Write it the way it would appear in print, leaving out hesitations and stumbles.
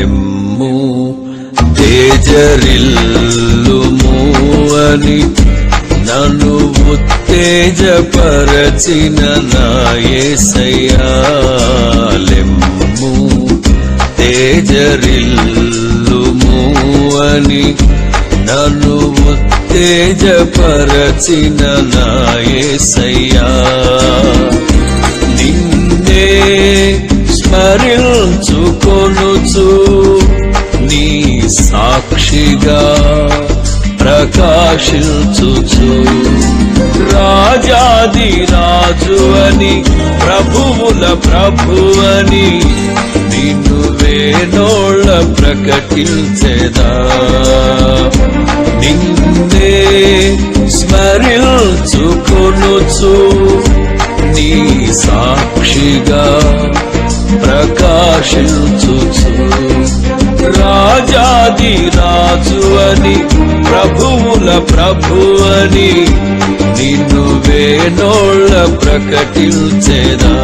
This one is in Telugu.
లెమ్ము తేజరిల్లుము అని నన్ను ఉత్తేజపరచిన నా యేసయ్యా. లెమ్ము తేజరిల్లుము అని నన్ను ఉత్తేజపరచిన నా యేసయ్యా. నిన్నే స్మరించుకొనుచు నీ సాక్షిగా ప్రకాశించుచు రాజాది రాజు అని ప్రభువుల ప్రభువని నిన్ను వేనోళ్ళ ప్రకటించెదా. నిన్నే స్మరించుకొనుచు నీ సాక్షిగా ప్రకాశించుచు రాజాది రాజు అని ప్రభువుల ప్రభువని నిన్ను వేనోళ్ళ ప్రకటించెదా.